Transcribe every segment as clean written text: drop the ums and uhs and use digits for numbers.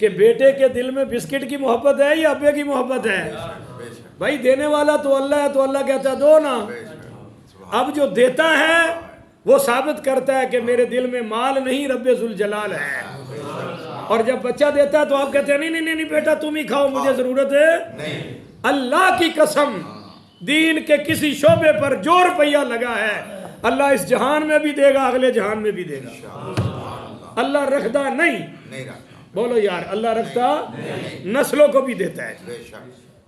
کہ بیٹے کے دل میں بسکٹ کی محبت ہے یا ابے کی محبت ہے؟ بھائی دینے والا تو اللہ ہے، تو اللہ کہتا ہے دو نا۔ اب جو دیتا ہے وہ ثابت کرتا ہے کہ میرے دل میں مال نہیں، رب ذوالجلال ہے۔ اور جب بچہ دیتا ہے تو آپ کہتے ہیں نہیں نہیں نہیں بیٹا تم ہی کھاؤ، مجھے ضرورت ہے۔ اللہ کی قسم، دین کے کسی شعبے پر جو روپیہ لگا ہے اللہ اس جہان میں بھی دے گا، اگلے جہان میں بھی دے گا۔ اللہ رکھتا نہیں، بولو یار اللہ رکھتا نسلوں کو بھی دیتا ہے۔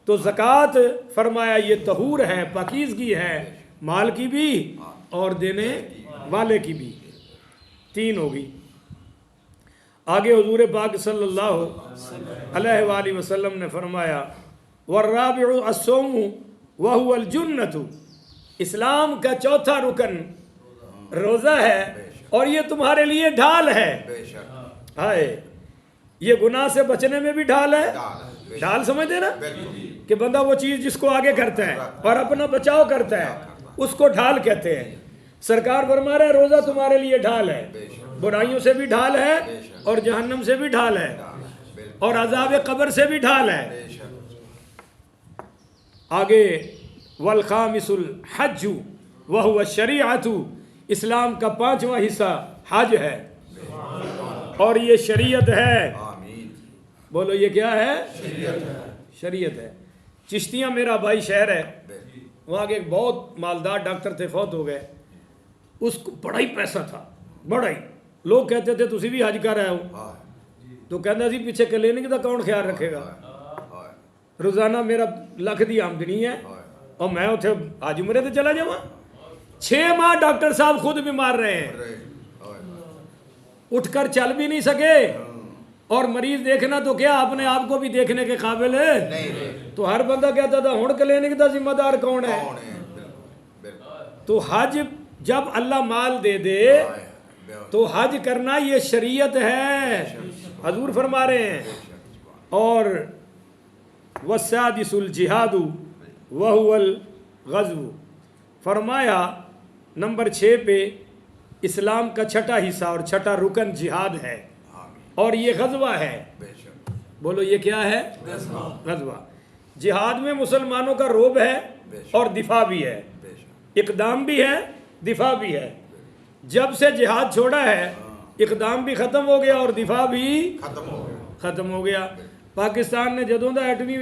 تو زکوٰۃ فرمایا یہ طہور ہے، پاکیزگی ہے، مال کی بھی اور دینے والے کی بھی۔ 3 ہوگی۔ آگے حضور پاک صلی اللہ علیہ وآلہ وسلم نے فرمایا والرابع الصوم وهو الجنۃ، اسلام کا چوتھا رکن روزہ ہے اور یہ تمہارے لیے ڈھال ہے۔ ہائے، یہ گناہ سے بچنے میں بھی ڈھال ہے۔ ڈھال سمجھتے نا کہ بندہ وہ چیز جس کو آگے کرتا ہے اور اپنا بچاؤ کرتا ہے اس کو ڈھال کہتے ہیں۔ سرکار فرما رہا ہے روزہ تمہارے لیے ڈھال ہے، برائیوں سے بھی ڈھال ہے اور جہنم سے بھی ڈھال ہے اور عذاب قبر سے بھی ڈھال ہے۔ آگے والخامس الحج وهو الشریعۃ، اسلام کا 5واں حصہ حج ہے اور یہ شریعت ہے۔ بولو یہ کیا ہے؟ شریعت ہے۔ چشتیاں میرا بھائی شہر ہے، وہاں کے ایک بہت مالدار ڈاکٹر تھے، فوت ہو گئے۔ اس کو بڑا ہی پیسہ تھا، بڑا ہی۔ لوگ کہتے تھے تسی بھی حج کر رہے ہو، تو کہنا سی پیچھے کلینک دا کون خیال رکھے گا؟ روزانہ میرا لکھ دی آمدنی ہے اور میں اتنے حج عمرے تے چلا جاواں۔ 6 ماہ ڈاکٹر صاحب خود بیمار رہے ہیں، اٹھ کر چل بھی نہیں سکے، اور مریض دیکھنا تو کیا اپنے آپ کو بھی دیکھنے کے قابل ہے۔ تو ہر بندہ کہتا تھا ہن کلینک دا ذمہ دار کون ہے؟ تو حج جب اللہ مال دے دے تو حج کرنا یہ شریعت ہے، حضور فرما رہے ہیں۔ اور والسادس الجہاد وهو الغزو، فرمایا نمبر 6 پہ اسلام کا چھٹا حصہ اور چھٹا رکن جہاد ہے اور یہ غزوہ ہے۔ بولو یہ کیا ہے؟ غزوہ۔ جہاد میں مسلمانوں کا روب ہے اور دفاع بھی ہے، اقدام بھی ہے، دفاع بھی ہے۔ جب سے جہاد چھوڑا ہے اقدام بھی ختم ہو گیا اور دفاع بھی ختم ہو گیا۔ پاکستان نے جدوں دا ایٹمی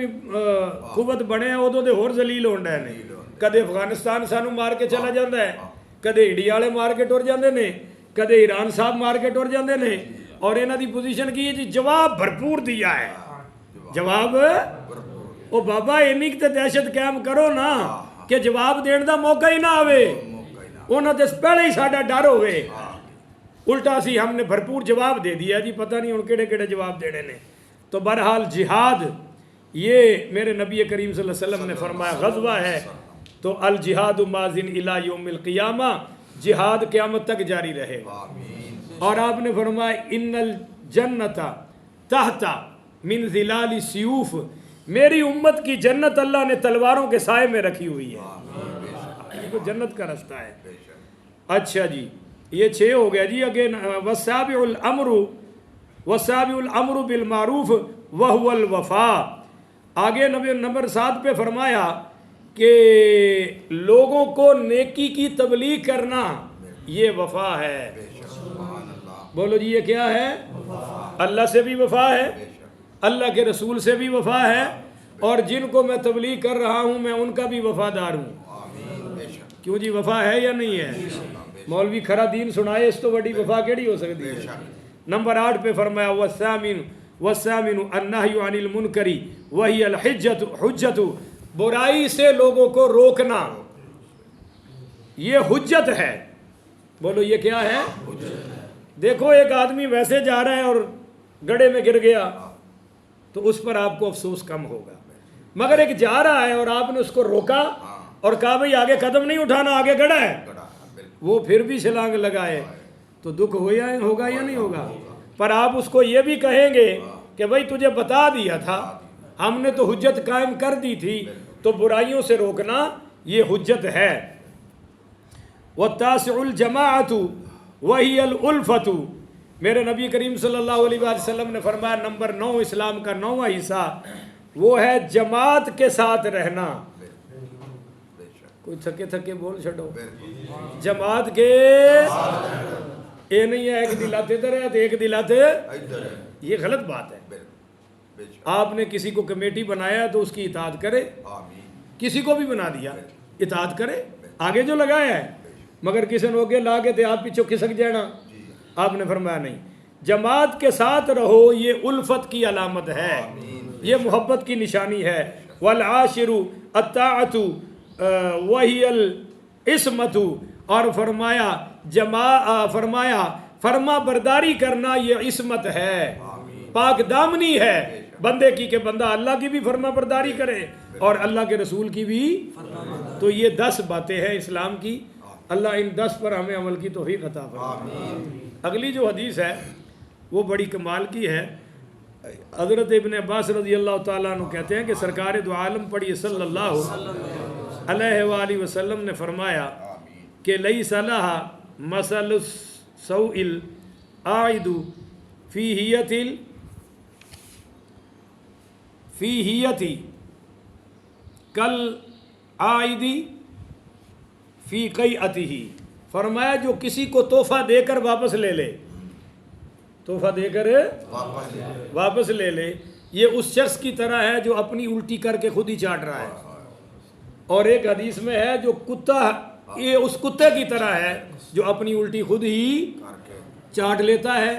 قوت بنیا ادوں دے ہور ذلیل ہون ڈے نے۔ کدے افغانستان سانو مار کے چلا جاتا ہے، کدے انڈیا والے مار کے ٹر جاندے نے، کدے ایران صاحب مار کے ٹر جاندے نے، اور انہاں دی پوزیشن کی ہے جی جواب بھرپور دیا ہے۔ جواب او بابا اینی تے دہشت قائم کرو نا کہ جواب دین دا موقع ہی نہ آوے، انہاں تے پہلے ہی ساڈا ڈر ہوئے۔ الٹا سی ہم نے بھرپور جواب دے دیا جی، پتہ نہیں ہن کیڑے کیڑے جواب دینے نے۔ تو بہرحال جہاد یہ میرے نبی کریم صلی اللہ علیہ وسلم نے فرمایا غزوہ ہے۔ تو الجہاد ماضٍ الی یوم القیامہ، جہاد قیامت تک جاری رہے گا۔ اور آپ نے فرمایا ان الجنت تحت من ظلال السیوف، میری امت کی جنت اللہ نے تلواروں کے سائے میں رکھی ہوئی ہے، یہ تو جنت کا رستہ ہے۔ اچھا جی یہ 6 ہو گیا جی۔ اگین والسابع الامر بالمعروف وهو الوفاء، آگے نمبر 7 پہ فرمایا کہ لوگوں کو نیکی کی تبلیغ کرنا یہ وفا ہے۔ بولو جی یہ کیا ہے؟ اللہ سے بھی وفا ہے، اللہ کے رسول سے بھی وفا ہے، اور جن کو میں تبلیغ کر رہا ہوں میں ان کا بھی وفادار ہوں۔ کیوں جی وفا ہے یا نہیں ہے؟ مولوی کھرا دین سنائے اس تو بڑی وفا کیڑی ہو سکتی ہے؟ نمبر 8 پہ فرمایا والثامن النہی عن المنکر وہی الحجت، برائی سے لوگوں کو روکنا یہ حجت ہے۔ بولو یہ کیا ہے؟ دیکھو ایک آدمی ویسے جا رہا ہے اور گڑھے میں گر گیا تو اس پر آپ کو افسوس کم ہوگا، مگر ایک جا رہا ہے اور آپ نے اس کو روکا اور کہا بھئی آگے قدم نہیں اٹھانا، آگے گڑھا ہے، وہ پھر بھی چھلانگ لگائے تو دکھ ہوگا یا نہیں ہوگا؟ پر آپ اس کو یہ بھی کہیں گے کہ بھئی تجھے بتا دیا تھا، ہم نے تو حجت قائم کر دی تھی، تو برائیوں سے روکنا یہ حجت ہے۔ والتاسع الجماعت وہی الالفت، میرے نبی کریم صلی اللہ علیہ وسلم نے فرمایا نمبر 9 اسلام کا 9واں حصہ وہ ہے جماعت کے ساتھ رہنا. کوئی تھکے تھکے بول چھڑو. جماعت کے یہ نہیں ہے ایک دل آتے ادھر ہے تو ایک دل آتے یہ غلط بات ہے. آپ نے کسی کو کمیٹی بنایا تو اس کی اطاعت کرے, کسی کو بھی بنا دیا اطاعت کرے, آگے جو لگایا ہے, مگر کسی نے ہوگے لا کے تھے آپ پیچھے کھسک جانا. آپ نے فرمایا نہیں, جماعت کے ساتھ رہو, یہ الفت کی علامت ہے, یہ محبت کی نشانی ہے. والعاشر الطاعت وہی العصمت, اور فرمایا فرما برداری کرنا یہ عصمت ہے, پاک دامنی ہے بندے کی کہ بندہ اللہ کی بھی فرما برداری کرے اور اللہ کے رسول کی بھی. تو یہ 10 باتیں ہیں اسلام کی. اللہ ان 10 پر ہمیں عمل کی توفیق عطا فرمائے. اگلی جو حدیث ہے وہ بڑی کمال کی ہے. حضرت ابن عباس رضی اللہ تعالیٰ عنہ کہتے ہیں کہ سرکار دو عالم پڑھی صلی اللہ علیہ وآلہ وسلم نے فرمایا کہ لیس لہا مثل السوء العائد فیہیتی کل عائدی فی قیعتہ. فرمایا جو کسی کو تحفہ دے کر واپس لے لے, تحفہ دے کر واپس لے لے, یہ اس شخص کی طرح ہے جو اپنی الٹی کر کے خود ہی چاٹ رہا ہے. اور ایک حدیث میں ہے جو کتا, یہ اس کتے کی طرح ہے جو اپنی الٹی خود ہی چاٹ لیتا ہے.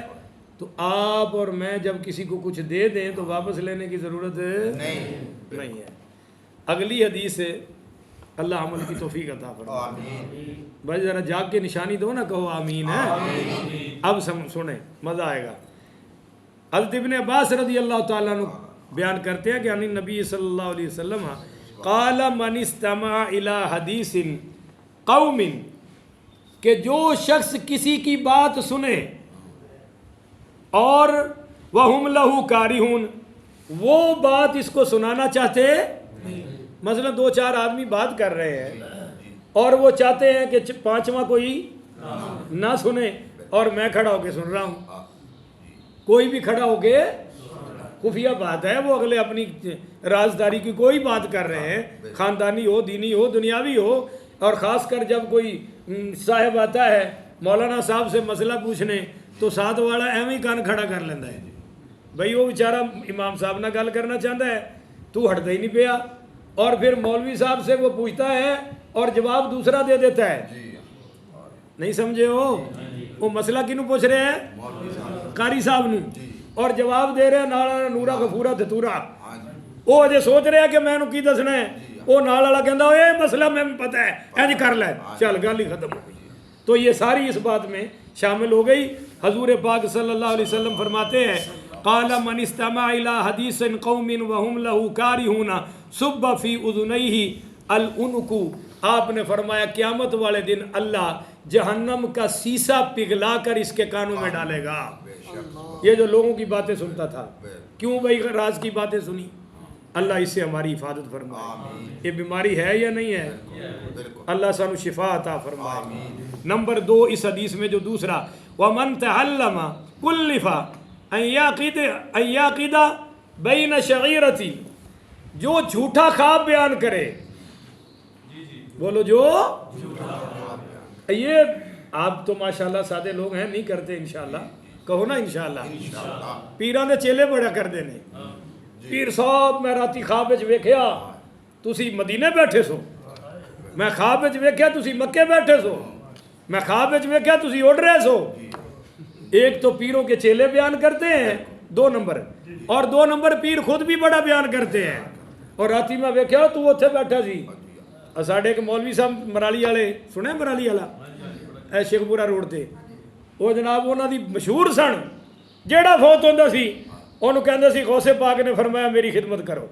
تو آپ اور میں جب کسی کو کچھ دے دیں تو واپس لینے کی ضرورت نہیں ہے. اگلی حدیث ہے, اللہ عمل کی توفیق عطا فرمائے. بھائی ذرا جاگ کے نشانی دو نا, کہو آمین ہے. اب سنیں مزہ آئے گا. حضرت ابن عباس رضی اللہ تعالیٰ عنہ بیان کرتے ہیں کہ یعنی نبی صلی اللہ علیہ وسلم قال من استمع الى حدیث قوم, کہ جو شخص کسی کی بات سنے اور وہم لہو کارہون, وہ بات اس کو سنانا چاہتے, مثلا 2-4 آدمی بات کر رہے ہیں اور وہ چاہتے ہیں کہ 5واں کوئی نہ سنے, اور میں کھڑا ہو کے سن رہا ہوں. کوئی بھی کھڑا ہو کے, خفیہ بات ہے, وہ اگلے اپنی رازداری کی کوئی بات کر رہے ہیں, خاندانی ہو, دینی ہو, دنیاوی ہو. اور خاص کر جب کوئی صاحب آتا ہے مولانا صاحب سے مسئلہ پوچھنے تو ساتھ والا ایویں کان کھڑا کر لینا ہے. بھئی وہ بیچارہ امام صاحب نہ گل کرنا چاہتا ہے, تو ہٹتا ہی نہیں پیا, اور پھر مولوی صاحب سے وہ پوچھتا ہے اور جواب دوسرا دے دیتا ہے. نہیں سمجھے ہو, وہ مسئلہ کنوں پوچھ رہے ہیں, قاری صاحب نو, اور جواب دے رہے ہیں نالا نورا غفورا دھتورا. وہ اجے سوچ رہے ہیں کہ میں نو کی دسنا ہے, وہ نال والا کہندا اے مسئلہ میں پتہ ہے, انج کر لے, چل گل ہی ختم ہو گئی. تو یہ ساری اس بات میں شامل ہو گئی. حضور پاک صلی اللہ علیہ وسلم فرماتے ہیں قال من استمع الى حدیث قوم وهم له کارہون صب فی اذنیہ العنق. آپ نے فرمایا قیامت والے دن اللہ جہنم کا سیسا پگھلا کر اس کے کانوں میں ڈالے گا. یہ جو لوگوں کی باتیں سنتا تھا, کیوں بھائی راز کی باتیں سنی؟ اللہ اس سے ہماری حفاظت فرمائے. یہ بیماری ہے یا نہیں ہے؟ اللہ سانو شفا عطا فرمائے. نمبر 2 اس حدیث میں جو دوسرا, وَمَنْ تَعَلَّمَ كُلِّفَ أَنْ يَعْقِدَ بَيْنَ شَعِيرَتِ, جو جھوٹا خواب بیان کرے, بولو جو یہ آپ تو ماشاءاللہ سادے لوگ ہیں, نہیں کرتے انشاءاللہ, کہو نا انشاءاللہ. پیران دے چیلے بڑا کر دینے, پیر صاحب میں راتی خواب وچ ویکھیا تسی مدینے بیٹھے سو, میں خواب وچ ویکھیا تسی مکے بیٹھے سو, میں خواب وچ ویکھیا تسی اڑ رہے سو. ایک تو پیروں کے چیلے بیان کرتے ہیں 2 نمبر, اور 2 نمبر پیر خود بھی بڑا بیان کرتے ہیں. اور راتی میں ویکھیا تو اوتھے بیٹھا سی. ساڈے ایک مولوی صاحب مرالی والے, سنے مرالی والا اے شیخ پورا روڈ تے, وہ جناب انہاں دی مشہور سن, جیڑا فوت ہوندا سی انہوں کہندے سی غوث پاک نے فرمایا میری خدمت کرو.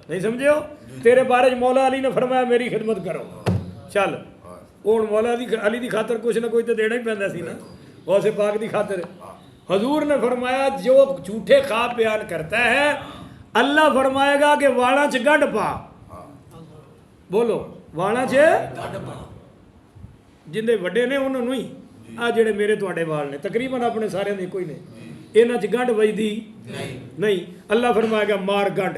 نہیں سمجھے ہو, تیرے بارے مولا علی نے فرمایا میری خدمت کرو. چل ہن مولا علی دی خاطر کچھ نہ کوئی تو دینا ہی پیندا سی نا, غوث پاک دی خاطر. حضور نے فرمایا جو جھوٹے خواب بیان کرتا ہے اللہ فرمائے گا کہ واڑاں چ گنڈ پا. بولو واڑاں چ جندے وڈے نے انہوں ہی, ਆ ਜਿਹੜੇ ਮੇਰੇ ਤੁਹਾਡੇ ਵਾਲ ਨੇ ਤਕਰੀਬਨ ਆਪਣੇ ਸਾਰਿਆਂ ਦੇ ਕੋਈ ਨੇ, ਇਹਨਾਂ 'ਚ ਗੰਢ ਵੱਜਦੀ ਨਹੀਂ। ਅੱਲਾ ਫਰਮਾਏਗਾ ਮਾਰ ਗੰਢ,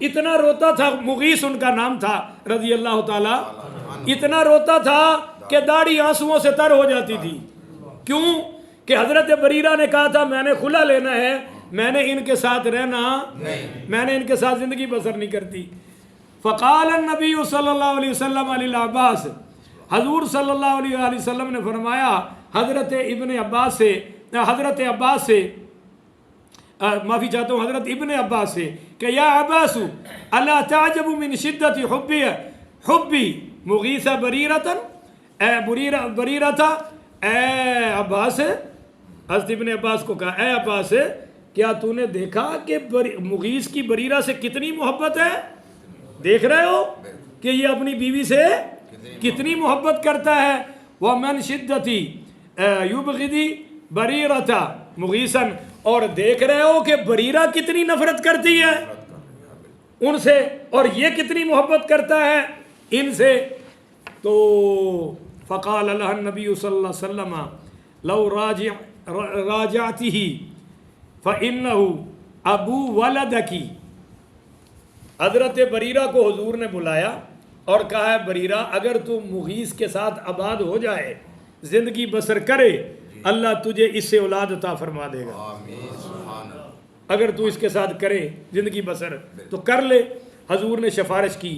اتنا روتا تھا، مغیث ان کا نام تھا رضی اللہ تعالی، اتنا روتا تھا کہ داڑھی آنسوؤں سے تر ہو جاتی تھی. کیوں کہ حضرت بریرہ نے کہا تھا میں نے خلا لینا ہے، میں نے ان کے ساتھ رہنا نہیں، میں نے ان کے ساتھ زندگی بسر نہیں کرتی. فقال النبی صلی اللہ علیہ وسلم علی عباس، حضور صلی اللہ علیہ وسلم نے فرمایا حضرت عباس سے معافی چاہتا ہوں، حضرت ابن عباس سے کہ یا عباس الا تعجب من شدت حبی مغیث بریرۃ، اے بریرہ تھا، اے عباس، حضرت ابن عباس کو کہا اے عباس کیا تو نے دیکھا کہ مغیث کی بریرہ سے کتنی محبت ہے؟ دیکھ رہے ہو کہ یہ اپنی بیوی سے کتنی محبت کرتا ہے. وَمَنْ شِدَّتِ يُبْغِدِ بَرِيرَةَ مُغِيثًا، اور دیکھ رہے ہو کہ بریرہ کتنی نفرت کرتی ہے ان سے، اور یہ کتنی محبت کرتا ہے ان سے. تو فقال لها النبی صلی اللہ علیہ وسلم لو راجعته فإنه ابو ولدکی. حضرت بریرہ کو حضور نے بلایا اور کہا ہے بریرہ اگر تو مغیث کے ساتھ آباد ہو جائے، زندگی بسر کرے، اللہ تجھے اس سے اولاد عطا فرما دے گا. اگر تو اس کے ساتھ کرے زندگی بسر تو کر لے. حضور نے سفارش کی.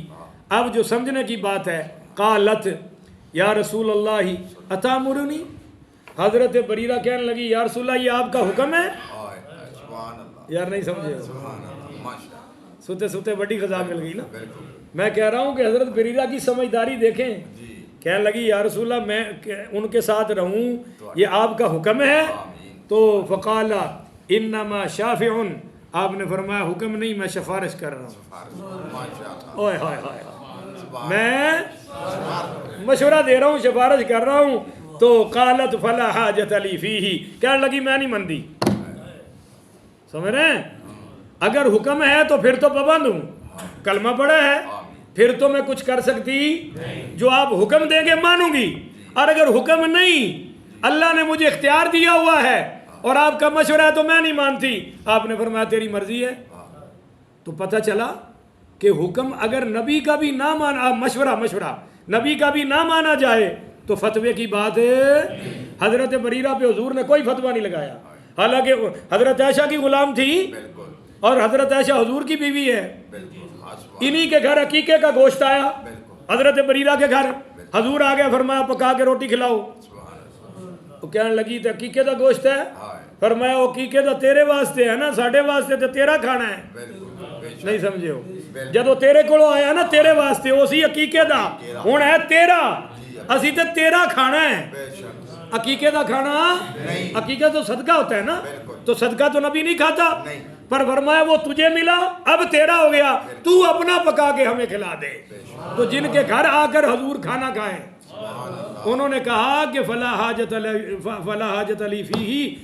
اب جو سمجھنے کی بات ہے، قالت یا رسول اللہ اتامرنی، حضرت بریرہ کہنے لگی یا رسول اللہ یہ آپ کا حکم ہے. یار نہیں سمجھے، سوتے سوتے بڑی غذا مل گئی نا. میں کہہ رہا ہوں کہ حضرت بریرہ کی سمجھداری دیکھیں. کہنے لگی یا رسول اللہ میں ان کے ساتھ رہوں یہ آپ کا حکم ہے. تو فقال انما شافع، آپ نے فرمایا حکم نہیں میں سفارش کر رہا ہوں. اوئے ہائے ہائے، میں مشورہ دے رہا ہوں، سفارش کر رہا ہوں. تو قالت فلا حاجت لی فیہ، کہنے لگی میں نہیں مندی. سمجھ رہے ہیں؟ اگر حکم ہے تو پھر تو پابند ہوں، کلمہ پڑھا ہے، پھر تو میں کچھ کر سکتی. جو آپ حکم دیں گے مانوں گی، اور اگر حکم نہیں، اللہ نے مجھے اختیار دیا ہوا ہے اور آپ کا مشورہ ہے تو میں نہیں مانتی. آپ نے فرمایا تیری مرضی ہے. تو پتہ چلا کہ حکم اگر نبی کا بھی نہ مانا، مشورہ نبی کا بھی نہ مانا جائے تو فتوے کی بات ہے. حضرت بریرہ پہ حضور نے کوئی فتویٰ نہیں لگایا، حالانکہ حضرت عائشہ کی غلام تھی اور حضرت عائشہ حضور کی بیوی ہے. انہی کے گھر عقیقے کا گوشت آیا حضرت بریرہ کے گھر. حضور آ گیا، فرمایا پکا کے روٹی کھلاؤ. وہ کہنے لگی تو عقیقے کا گوشت ہے. فرمایا وہ عقیقے تو تیرے واسطے ہے نا، ساڈے واسطے تو تیرا کھانا ہے. نہیں سمجھے ہو؟ جدو تیرے کولو آیا نا تیرے واسطے، اسی عقیقے دا ہن ہے تیرا، اسی تے تیرا کھانا ہے. عقیقے دا کھانا، عقیقہ تو صدقہ ہوتا ہے نا، تو صدقہ تو نبی نہیں کھاتا. پر فرمایا وہ تجھے ملا اب تیرا ہو گیا، تو اپنا پکا کے ہمیں کھلا دے. تو جن کے گھر آ کر حضور کھانا کھائیں، انہوں نے کہا کہ فلا حاجت علی فیہ